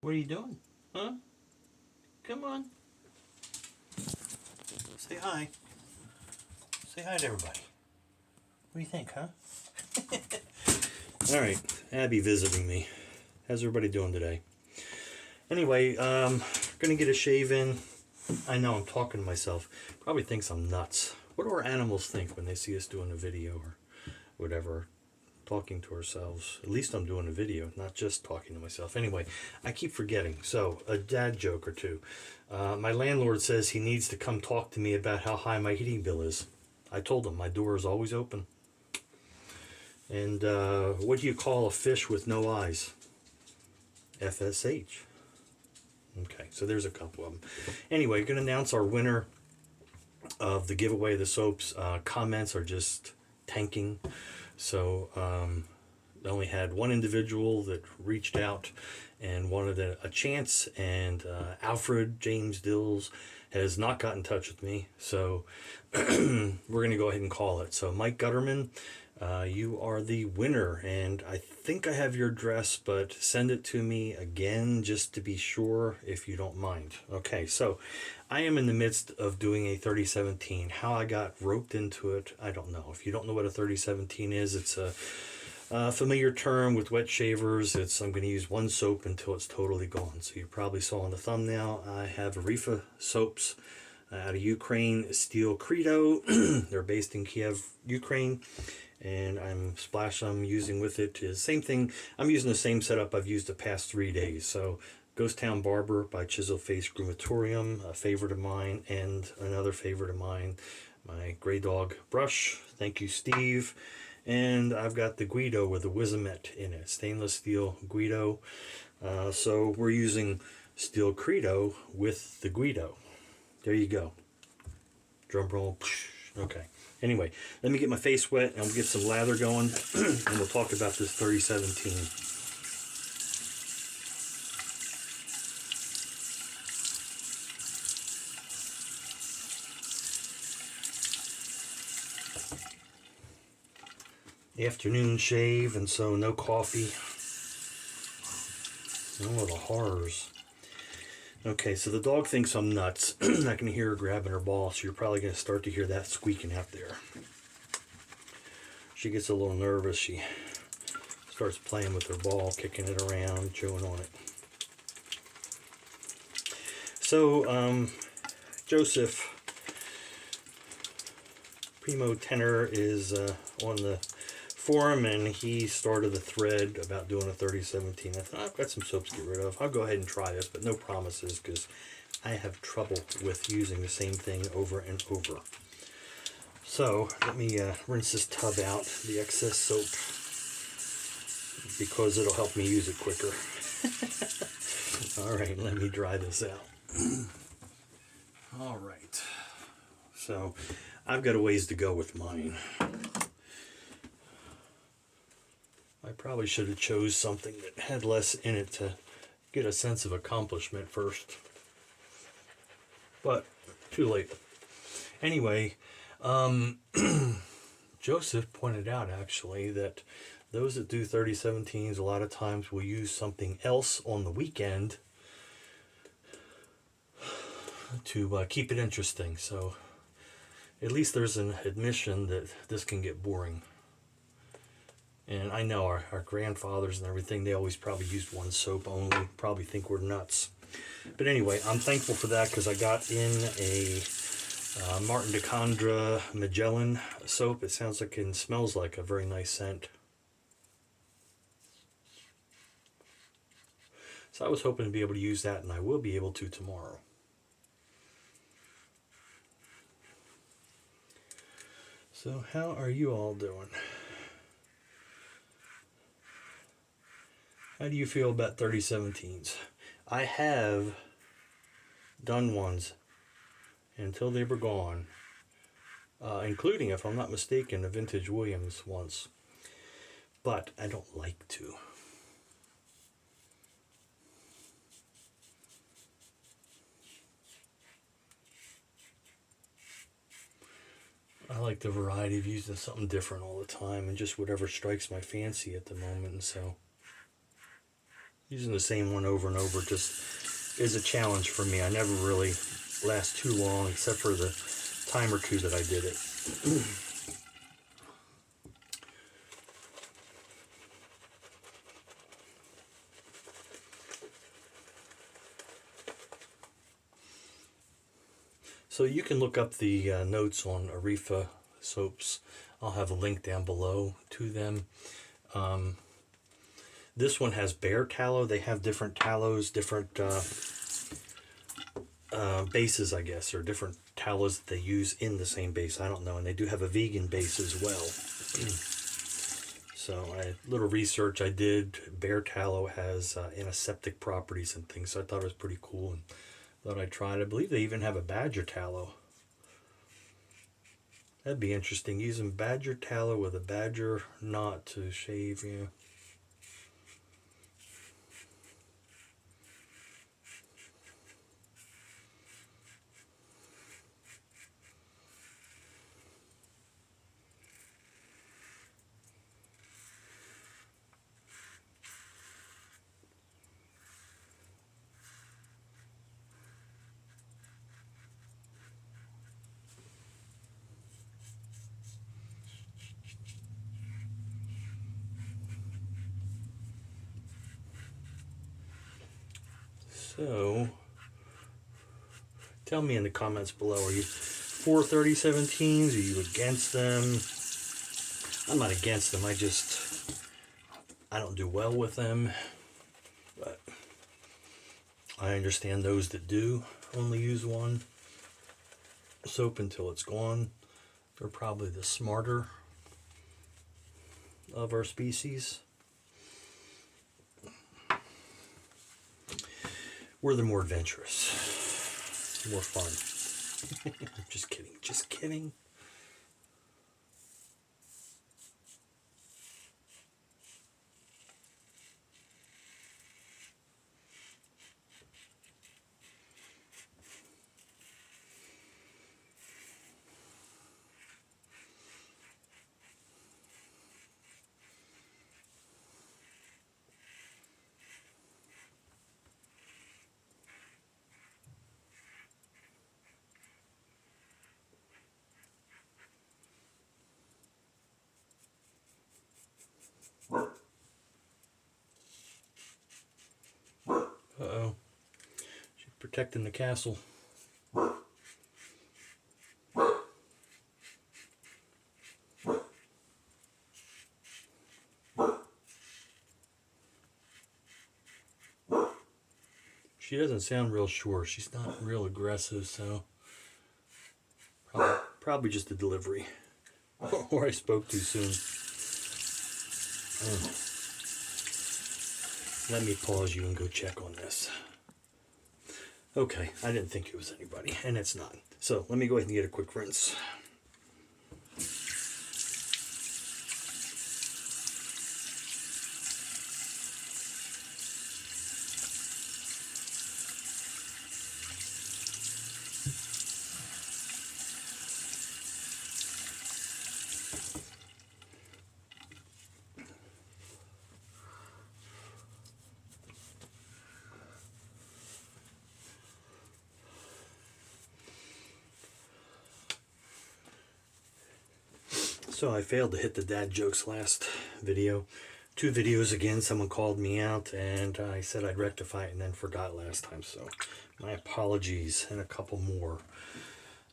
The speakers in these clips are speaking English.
What are you doing? Huh? Come on. Say hi. Say hi to everybody. What do you think, huh? All right, Abby visiting me. How's everybody doing today? Anyway, gonna get a shave in. I know I'm talking to myself. Probably thinks I'm nuts. What do our animals think when they see us doing a video or whatever? Talking to ourselves. At least I'm doing a video, not just talking to myself. Anyway, I keep forgetting. So, a dad joke or two. My landlord says he needs to come talk to me about how high my heating bill is. I told him my door is always open. And what do you call a fish with no eyes? FSH. Okay, so there's a couple of them. Anyway, going to announce our winner of the giveaway of the soaps. Comments are just tanking. So I only had one individual that reached out and wanted a chance, and Alfred James Dills has not got in touch with me. So we're going to go ahead and call it. So Mike Gutterman, you are the winner, and I think I have your address, but send it to me again just to be sure, if you don't mind. Okay, so I am in the midst of doing a 3017. How I got roped into it, I don't know. If you don't know what a 3017 is, it's a familiar term with wet shavers. I'm going to use one soap until it's totally gone. So you probably saw on the thumbnail, I have Areffa soaps out of Ukraine, Steel Credo. They're based in Kiev, Ukraine. And I'm using with it is same thing. I'm using the same setup I've used the past 3 days. So Ghost Town Barber by Chiseled Groomatorium, a favorite of mine, and another favorite of mine, my Gray Dog brush. Thank you, Steve. And I've got the Guido with the Wizamet in it, stainless steel Guido. So we're using Steel Credo with the Guido. There you go. Drum roll. Okay. Anyway, let me get my face wet and we'll get some lather going and we'll talk about this 3017. Afternoon shave, and so no coffee. Oh, the horrors. Okay, so the dog thinks I'm nuts. I can hear her grabbing her ball, so you're probably going to start to hear that squeaking out there. She gets a little nervous. She starts playing with her ball, kicking it around, chewing on it. So, Joseph Primo Tenor is on the forum, and he started a thread about doing a 3017. I thought, I've got some soaps to get rid of. I'll go ahead and try this, but no promises, because I have trouble with using the same thing over and over. So let me rinse this tub out, the excess soap, because it'll help me use it quicker. All right, let me dry this out. All right. So I've got a ways to go with mine. I probably should have chose something that had less in it to get a sense of accomplishment first. But too late. Anyway, Joseph pointed out actually that those that do 3017s a lot of times will use something else on the weekend to keep it interesting. So at least there's an admission that this can get boring. And I know our grandfathers and everything, they always probably used one soap only, probably think we're nuts. But anyway, I'm thankful for that, because I got in a Martin de Condra Magellan soap. It sounds like and smells like a very nice scent. So I was hoping to be able to use that, and I will be able to tomorrow. So how are you all doing? How do you feel about 3017s? I have done ones until they were gone, including, if I'm not mistaken, a vintage Williams once. But I don't like to. I like the variety of using something different all the time, and just whatever strikes my fancy at the moment, and so Using the same one over and over just is a challenge for me. I never really last too long, except for the time or two that I did it. So you can look up the notes on Areffa soaps. I'll have a link down below to them. This one has bare tallow. They have different tallows, different bases, I guess, or different tallows that they use in the same base. I don't know. And they do have a vegan base as well. So little research I did. Bare tallow has antiseptic properties and things. So I thought it was pretty cool and thought I'd try it. I believe they even have a badger tallow. That'd be interesting. Using badger tallow with a badger knot to shave, yeah. So, tell me in the comments below, are you for 3017s? Are you against them? I'm not against them, I don't do well with them, but I understand those that do only use one soap until it's gone. They're probably the smarter of our species. We're the more adventurous, more fun. Just kidding, just kidding. Uh-oh. She's protecting the castle. She doesn't sound real sure. She's not real aggressive, so probably just the delivery. Or I spoke too soon. Let me pause you and go check on this. Okay, I didn't think it was anybody, and it's not. So let me go ahead and get a quick rinse. So I failed to hit the dad jokes last video. 2 videos again, someone called me out and I said I'd rectify it and then forgot last time. So my apologies and a couple more.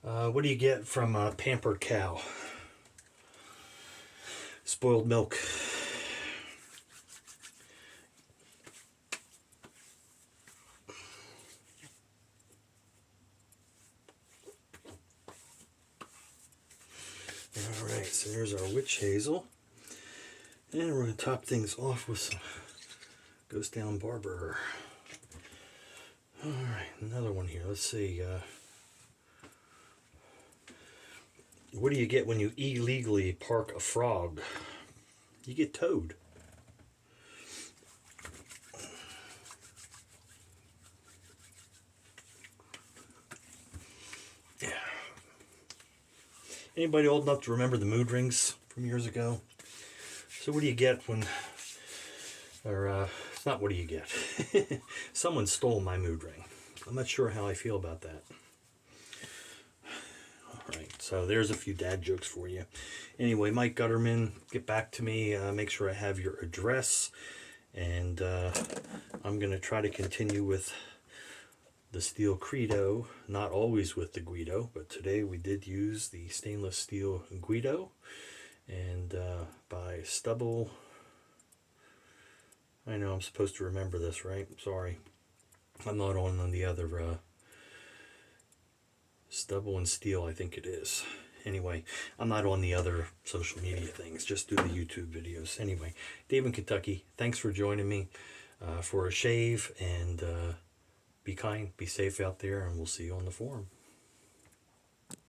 What do you get from a pampered cow? Spoiled milk. Alright, so here's our witch hazel. And we're going to top things off with some Ghost Down Barber. Alright, another one here. Let's see. What do you get when you illegally park a frog? You get towed. Yeah. Anybody old enough to remember the mood rings from years ago? So what do you get when, or not, what do you get? Someone stole my mood ring. I'm not sure how I feel about that. Alright, so there's a few dad jokes for you. Anyway, Mike Gutterman, get back to me. Make sure I have your address. And I'm going to try to continue with the steel Credo, not always with the Guido, but today we did use the stainless steel Guido. And by Stubble, I know I'm supposed to remember this, right? Sorry. I'm not on the other Stubble and Steel, I think it is. Anyway, I'm not on the other social media things, just do the YouTube videos. Anyway, Dave in Kentucky, thanks for joining me for a shave, and be kind, be safe out there, and we'll see you on the forum.